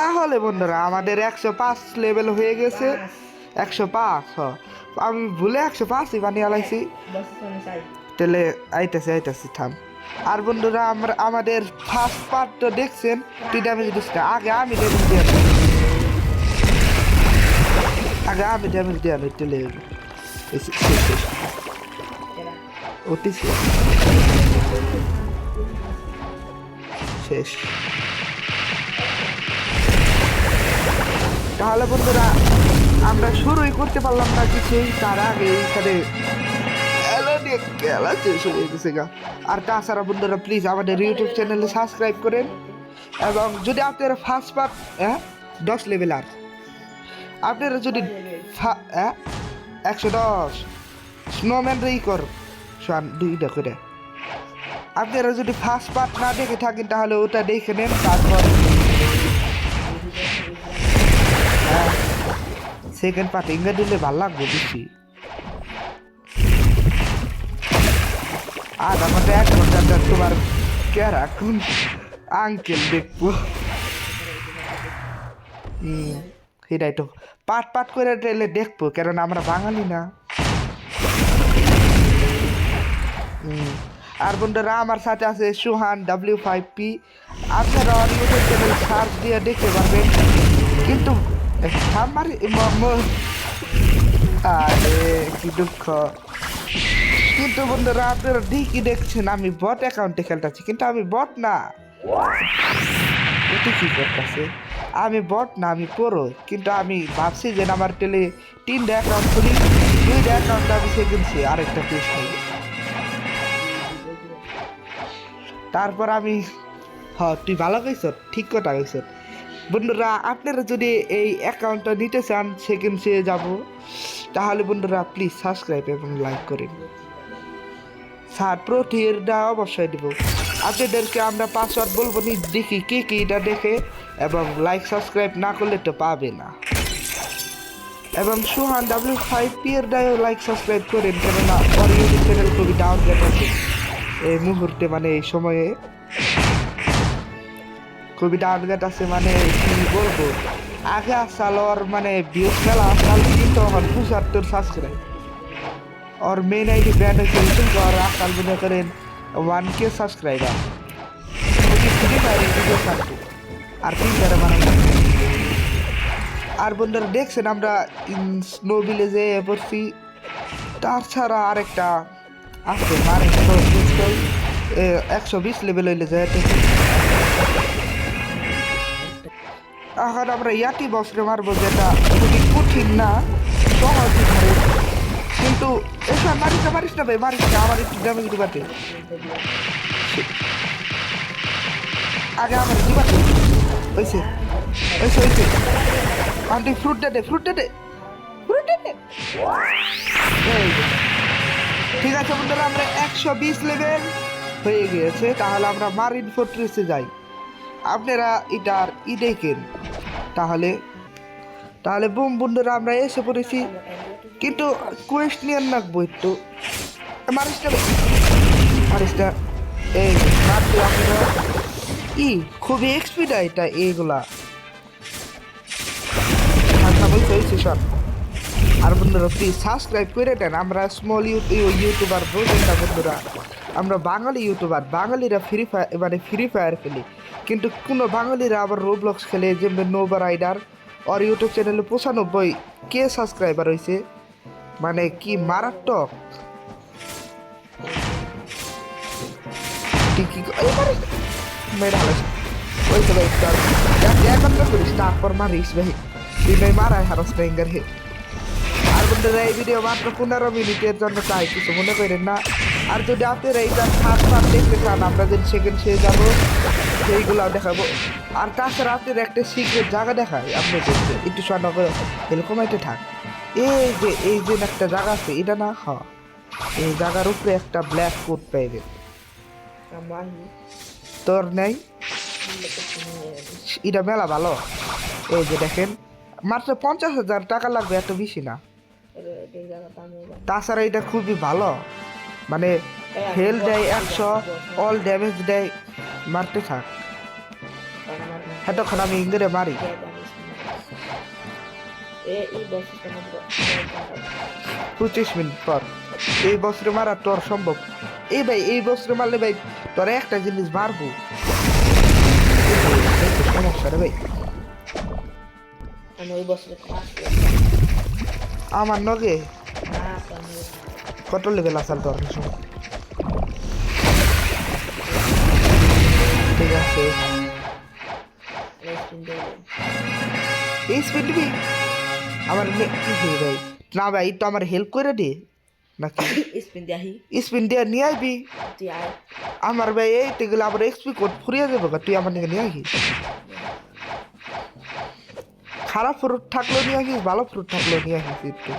তাহলে বন্ধুরা আমাদের 105 লেভেল হয়ে গেছে। 105 আমি ভুলে 105ই বানিয়ে আলাইছি। তাহলে আইতেছি থাম। আর বন্ধুরা আমাদের ফার্স্ট পার্ট তো দেখছেন, তুই ড্যামেজ দিস না, আগে আমি ড্যামেজ দিয়ে তেলে অতি শেষ। তাহলে বন্ধুরা আমরা শুরুই করতে পারলাম না কিছুই, তার আগে এইখানে খেলা শেষ হয়ে গেছে গা। আর তাছাড়া বন্ধুরা প্লিজ আমাদের ইউটিউব চ্যানেলে সাবস্ক্রাইব করেন, এবং যদি আপনারা ফার্স্ট পার্ট 10 লেভেল আর আপনারা যদি 110 স্নোম্যান রেই কর 2টা করে, আপনারা যদি ফার্স্ট পার্ট না দেখে থাকেন তাহলে ওটা দেখে নেন। তারপর সেকেন্ড পার্ট ইংরেজি দিলে ভালো লাগবে বেশি। আর আমাদের 1 ঘন্টা তোমার কেরা কোন আঙ্কেল দেখবো। সেটাই তো পাট করে ট্রেলে দেখবো, কারণ আমরা বাঙালি না। আর বন্ধুরা আমার সাথে আছে সুহান W5P। আপনারা ইউটিউব চ্যানেল সার্চ দিয়ে দেখতে পারবেন, কিন্তু আরে কি দুঃখ। কিন্তু বন্ধুরা আপনারা ঠিকই দেখছেন আমি বট অ্যাকাউন্টে খেলতেছি, কিন্তু আমি বট না। এটি কি করতেছে? আমি বট না, আমি পুরো। কিন্তু আমি ভাবছি যে আমার টেলে 3টা অ্যাকাউন্ট খুলি, 2টা অ্যাকাউন্ট আমি কিনছি, আরেকটা পেশ খাই। তারপর আমি তুই ভালো কইছ, ঠিক কথা কইছ। বন্ধুরা আপনারা যদি এই অ্যাকাউন্টটা নিতে চান সেকেন্ড সে যাব, তাহলে বন্ধুরা প্লিজ সাবস্ক্রাইব এবং লাইক করেন। স্যার প্রতিটা অবশ্যই দেবো। আপনাদেরকে আমরা পাসওয়ার্ড বলবো নি, দেখি কে কি এটা দেখে, এবং লাইক সাবস্ক্রাইব না করলে তো পাবে না। এবং সুহান W5P এর দায়ও লাইক সাবস্ক্রাইব করেন, কেননা ওর ইউটিউব চ্যানেল খুবই ডাউন আছে এই মুহূর্তে, মানে এই সময়ে খুবই ডাউনগেট আছে। মানে কি বলবো, আগে আসাল ওর মানে ভিউজ মেলা আসাল, কিন্তু আমার 75 সাবস্ক্রাইব। और मेन आईडी ब्रांड है और आजकल मने करें 1K subscriber free fire video ছাড়তে আর 3 বানাই। আর বন্ধুরা দেখছেন আমরা স্নো ভিলেজে পড়ছি। তাছাড়া আরেকটা আছে মানে 120 লেভেল হইলে যায়। এখন আমরা ইয়াটি বসরে মারবো, যেটা খুবই কঠিন না, সহজ ধরে। কিন্তু এসব মারিস না ভাই, মারিস না, আমার একটু ড্যামেজ দিবাতে। আগে আমার দিবাতে হয়েছে আন্টি ফ্রুট দে ঠিক আছে বন্ধুরা, আমরা 120 লেভেল হয়ে গিয়েছে। তাহলে আমরা মারিন ফোর্ট্রেসে যাই। আপনারা এটার দেখেন। তাহলে বুম বন্ধুরা আমরা এসে পড়েছি, কিন্তু কোয়েশ্চেন রাখবো একটু। মারিসটা এই মারতে আপনারা খুবই এক্সপিড এটা এইগুলা বলতে সব। আর বন্ধুরা প্লিজ সাবস্ক্রাইব করে দেন। আমরা স্মল ইউটিউবার বলছেন না বন্ধুরা, আমরা বাঙালি ইউটিউবার। বাঙালিরা ফ্রি ফায়ার খেলি, কিন্তু কোনো বাঙালিরা আবার রোবলক্স খেলে, যেমন নোভা রাইডার। ওর ইউটিউব চ্যানেলে 95K সাবস্ক্রাইবার হয়েছে, মানে কি মারাত্মক। তারপর মারিস ভাই, তুই ভাই মারাই হারস ট্যাঙ্গার হে। আর বন্ধুরা এই ভিডিও মাত্র 15 মিনিটের জন্য, তাই কিছু মনে করেন না। আর যদি আপনারা এইটা ফার্স্ট পার্ট দেখতে চান, আমরা যদি সেকেন্ড সে যাবো, সেইগুলো দেখাবো। আর তাছাড়া আপনার একটা সিক্রেট জায়গা দেখায় আপনাদের, একটু শোনা করে এরকম একটা থাক। এই যে একটা জায়গা আছে, এটা না এই জায়গার উপরে একটা ব্ল্যাক কোট পাইবে, তোর নেই? এটা মেলা ভালো। এই যে দেখেন, মাত্র 50,000 টাকা লাগবে, এত বেশি না। তাছাড়া এটা খুবই ভালো, মানে হেলথ দেয় 100, অল ড্যামেজ দেয়, মারতে থাক। হ্যাঁ তখন আমি ইংরেজি মারি এই বছর 25 মিনিট পর এই বছরে মারা তোর সম্ভব এই ভাই এই বছরে মারলে ভাই তোর একটা জিনিস মারবো সমস্যা রে ভাই আমি ওই বছরে আমার নগে কত লেভেল আসাল তোর ঠিক আছে এই স্পিড দিবি আমার কি ভাই না ভাই তো আমার হেল্প করে দে নাকি স্পিন দিয়ে নিয়ে আসবি আমার ভাই এইটা গেলে আবার এক্সপি কোড ফুরিয়ে যাবো তুই আমার দিকে নিয়ে আসবি খারাপ ফ্রুট থাকলেও নিয়ে আসিস ভালো ফ্রুট থাকলেও নিয়ে আসিস একটু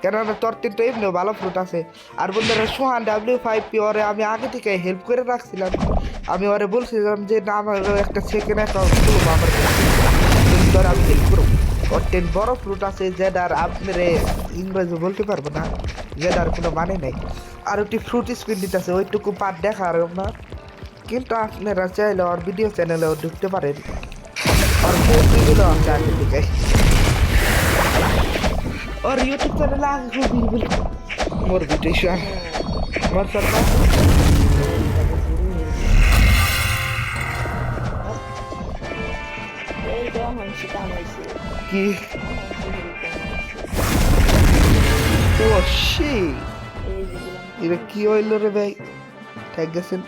কেননা তোর তো এমনিও ভালো ফ্রুট আছে আর বন্ধুরা সোহান W5P ওরে আমি আগে থেকে হেল্প করে রাখছিলাম আমি ওরে বলছিলাম যে না আমার একটা সেকেন্ড অ্যাকাউন্ট খুলবো আমার তোর আমি হেল্প করবো ওর 10 বড় ফ্রুট আছে যেটার আপনার ইংরেজি বলতে পারবো না যেটার কোনো মানে নেই আর একটি ফ্রুট স্পিন দিতেছে ওইটুকু পার দেখার না কিন্তু আপনারা চাইলে ওর ভিডিও চ্যানেলেও ঢুকতে পারেন और वो वीडियो আছে আগে থেকে और YouTube চ্যানেল আগে বিলকুল মোর ভিডিও মোর সরকার কি ও শি এটা কি হইল রে ভাই ঠিক গেছেন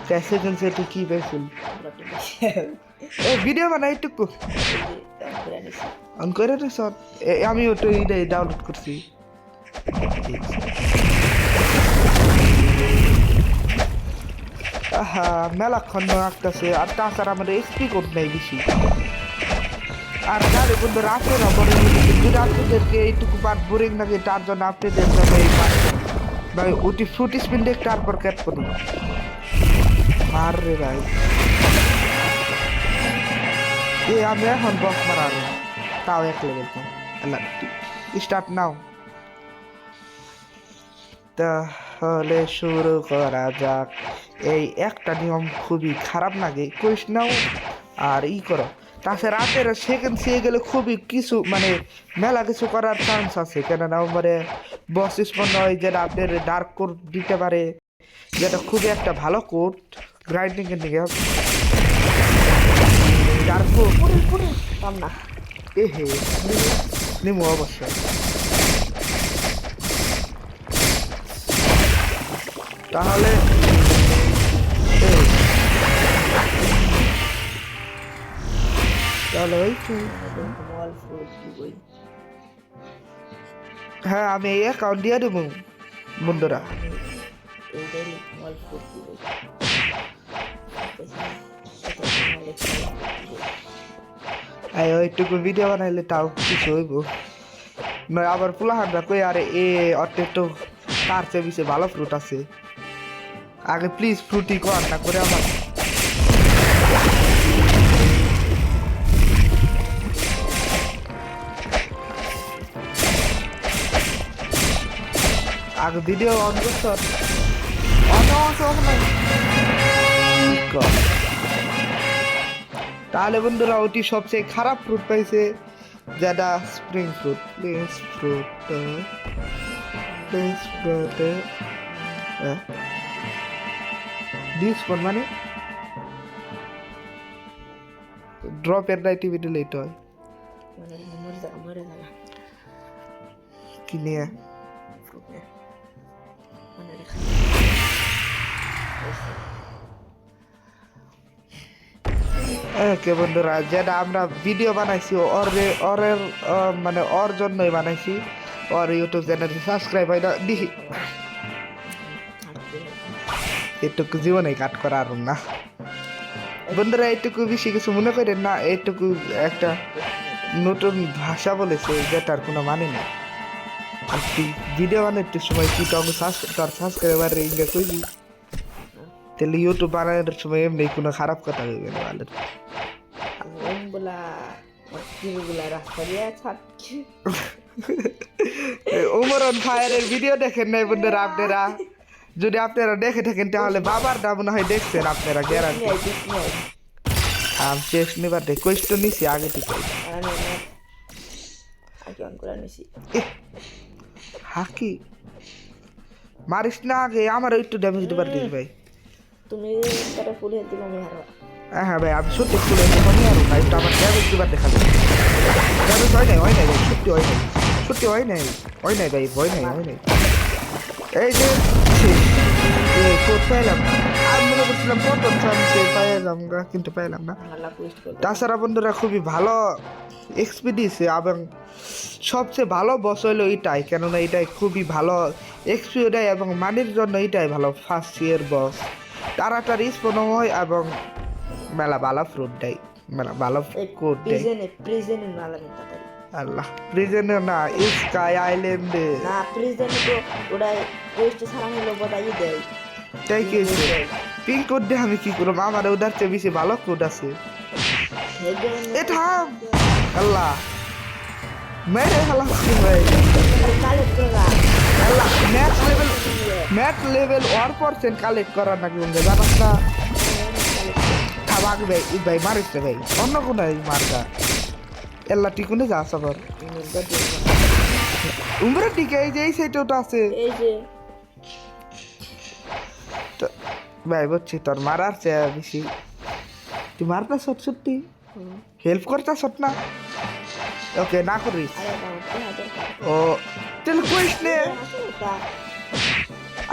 कैसे कौन से तू की बेफुल ए वीडियो बनाई टुकु অন করে রে সব আমি ওটা এইটা ডাউনলোড করছি আহা মেলাক্ষণ আসতেছে আর তাছাড়া আমাদের এক্সপি কোড নেই বেশি আর তাহলে বন্ধু রাতের আবার যদি আপনাদেরকে এইটুকু পার্ট বোরিং লাগে তার জন্য আপনাদের জন্য এই পার্ট ভাই ওটি ফ্রুট স্পিন দেখ তারপর ক্যাট করি আর রে ভাই এ আমি এখন বস মারার তাও এক লেভেল কম আল্লাহ স্টার্ট নাও তাহলে শুরু করা যাক এই একটা নিয়ম খুবই খারাপ লাগে কইস নাও আর ই করো তাছাড়া রাতের সেকেন্ড সে গেলে খুবই কিছু মানে মেলা কিছু করার চান্স আছে কেননা মানে বস স্পন হয় যেটা আপনার ডার্ক কোড দিতে পারে যেটা খুবই একটা ভালো কোড গ্রাইন্ডিং এর দিকে ডার্ক কোড পাম না এ হে নিমো অবশ্যই তাহলে তাহলে ওই হ্যাঁ আমি এই অ্যাকাউন্ট দিয়ে দেবো বন্ধুরা ওইটুকু ভিডিও বানাইলে তাও কিছু হইব নয় আবার পুলাহানরা কই আরে এ অর্থে তো তার চেয়ে বেশি ভালো ফ্রুট আছে আগে প্লিজ ফ্রুটি কর না করে আমার আগে ভিডিও অন করছ তাহলে বন্ধুরা ওটি সবচেয়ে খারাপ ফ্রুট পাইছে যেটা স্প্রিং ফ্রুট ডিসপন মানে ড্রপের নাইটিভিটি লেট হয় কি নিয়ে ওকে বন্ধুরা যেটা আমরা ভিডিও বানাইছি ওরের মানে ওর জন্যই বানাইছি ওর ইউটিউব চ্যানেলে সাবস্ক্রাইব হয় না দেখি এটুকু জীবনে কাট করা আর না বন্ধুরা এইটুকু বেশি কিছু মনে করেন না এইটুকু একটা নতুন ভাষা বলেছে যেটার কোনো মানে নেই ভিডিও বানাতে সময় কি তখন তার সাবস্ক্রাইবার ইঙ্গা কইবি তাহলে ইউটিউব বানানোর সময় এমনি কোনো খারাপ কথা হইবে না ভালো বলা কিগুলা রাস্তা দিয়ে ছাড়ছে। উমরন ফায়ারের ভিডিও দেখেন নাই বন্ধুরা আপনারা? যদি আপনারা দেখে থাকেন তাহলে বাবার দাম না হয় দেখছেন আপনারা, গ্যারান্টি। আমি টেস্ট নিবার দেখ কোয়েশ্চন নিছি আগে থেকে। হাকি মারিস না আগে, আমারও একটু ড্যামেজ দিবার দিস ভাই। তুমি তারা ফুল হেলতে কমে হারো। হ্যাঁ ভাই, আমি সত্যি ফুলে কমে আরো ভাই, একটু আমার ড্যামেজ দিবার দেখাবে। ড্যামেজ হয় নাই ভাই, সত্যি হয় নাই, সত্যি হয় নাই ভাই, হয় নাই। এই যে কোড পাইলাম না, আমি মনে করছিলাম প্রথম চান্সে পাইলাম না, কিন্তু পাইলাম না। তাছাড়া বন্ধুরা খুবই ভালো এক্সপি দিয়েছে, এবং সবচেয়ে ভালো বস হলো এটাই, কেননা এটাই খুবই ভালো এক্সপিও দেয় এবং মানির জন্য এটাই ভালো। ফার্স্ট ইয়ার বস তাড়াতাড়ি স্পন হয় এবং মেলা ভালো ফ্রুট দেয়, মেলা ভালো কোড দেয়। প্রিজনে না লাগে তাড়াতাড়ি। আল্লাহ, প্রিজনে না, স্কাই আইল্যান্ডে না, প্রিজনে তো ওটাই কোয়েস্ট ছাড়া হলো বদাই দেয়। তাই কি পিঙ্ক কোড দিয়ে আমি কি করবো? আমার ওটার চেয়ে বেশি ভালো কোড আছে। এটা আল্লাহ মেরে হালাচ্ছি ভাই। আল্লাহ ম্যাথ লেভেল 1% কালেক্ট করার নাকি বন্ধু জানাস না? খাবাক ভাই ভাই মারিস রে ভাই, অন্য কোনো মার্কা এল্লা টিকুনে যা সবার উমরা টিকে এই যে এই সাইডে ওটা আছে এই যে ভাই, বুঝছি তোর মারার চেয়ে বেশি তুই মারতা সত্যি হেল্প করতা সত না। ওকে না করিস ও তেল কইস নে।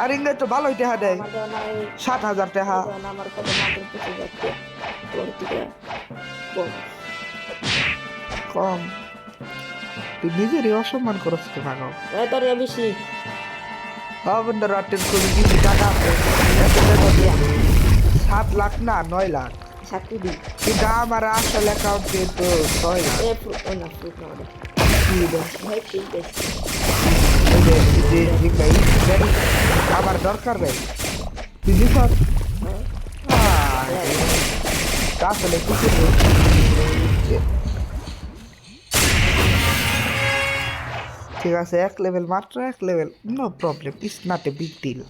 আর ইংরেজ তো ভালোই টেহা দেয়, 7,000 টাকা। আমার কত মাত্র 25,000 তোর থেকে কম, তুই নিজেরই অসম্মান করছ তো ভাগো। তোর বেশি বন্ধু রাতের খুবই বেশি টাকা আছে, 7 লাখ না 9 লাখ, কিন্তু আমার আসল অ্যাকাউন্টে তো 6 লাখ। আমার দরকার ভাই, তুই নিখত আসলে ঠিক আছে, 1 লেভেল মাত্র, 1 level, no problem, it's not a big deal.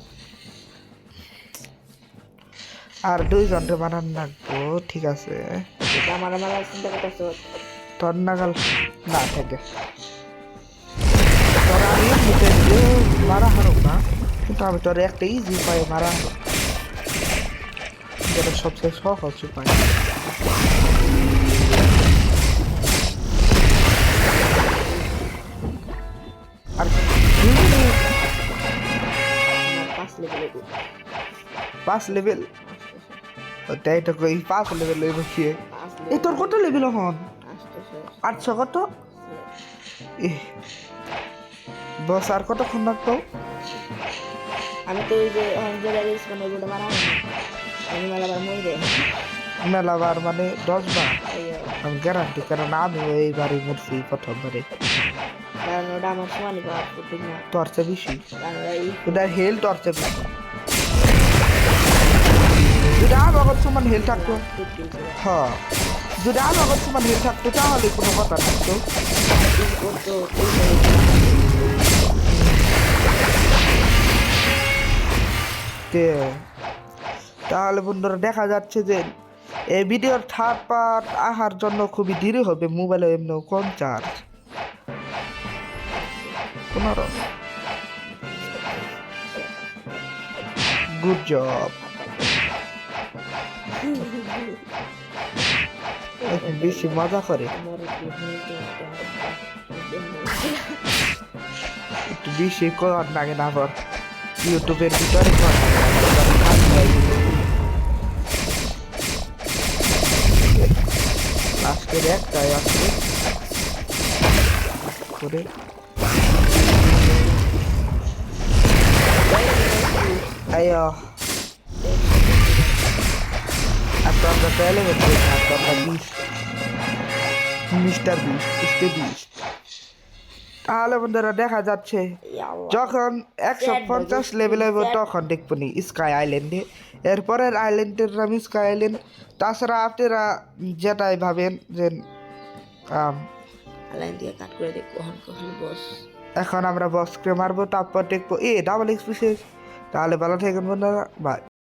আর 2 ঘন্টা বানান রাখবো, ঠিক আছে? তোর নাগাল না থাকে তোর আমি মারা হারো না, কিন্তু আমি তোর একটা ইজি উপায়ে মারা হারো, যেটা সবচেয়ে সহজ উপায়। আর 5 লেভেল ওটাই তো কই, 5 লেভেল লইব কি? এই তোর কত লেভেল হন? 800 কত? বস আর কতক্ষণ লাগতো? আমি তো ওই যে মারা আমি মেলাবার মরে মেলাবার মানে 10 বার আমি গ্যারান্টি, কারণ আমি এইবারই মরছি প্রথমবারে। কারণ ওটা আমার সমানই পাওয়ার ঠিক না, তোর চেয়ে বেশি কারণ ওটা হেল, তোর চেয়ে বেশি। যদি আমার সমান হেল থাকতো, হ্যাঁ যদি আমার সমান হেল থাকতো তাহলে কোনো কথা থাকতো। তাহলে বন্ধুরা দেখা যাচ্ছে যে এই ভিডিওর থার্ড পার্ট আসার জন্য খুবই দেরি হবে, মোবাইলে এমনি কম চার্জ। 15 good job. বেশি মজা করে, একটু বেশি করার লাগে না, আবার ইউটিউবের ভিতরে আজকের একটাই আছে করে আয়ো। আর তো আমরা পেলে হচ্ছে মিস্টার বিস্ট। তাহলে বন্ধুরা দেখা যাচ্ছে যখন 150 লেভেল হবে তখন দেখবো নি স্কাই আইল্যান্ডে, এরপরের আইল্যান্ডের নাম স্কাই আইল্যান্ড। তাছাড়া আপনারা যেটাই ভাবেন যে আম, লাইন দিয়ে কাট করে দেখবো খালি বস। এখন আমরা বসকে মারবো, তারপর দেখবো ডাবল এক্সপি শেষ। তাহলে ভালো থাকেন বন্ধুরা, বাই।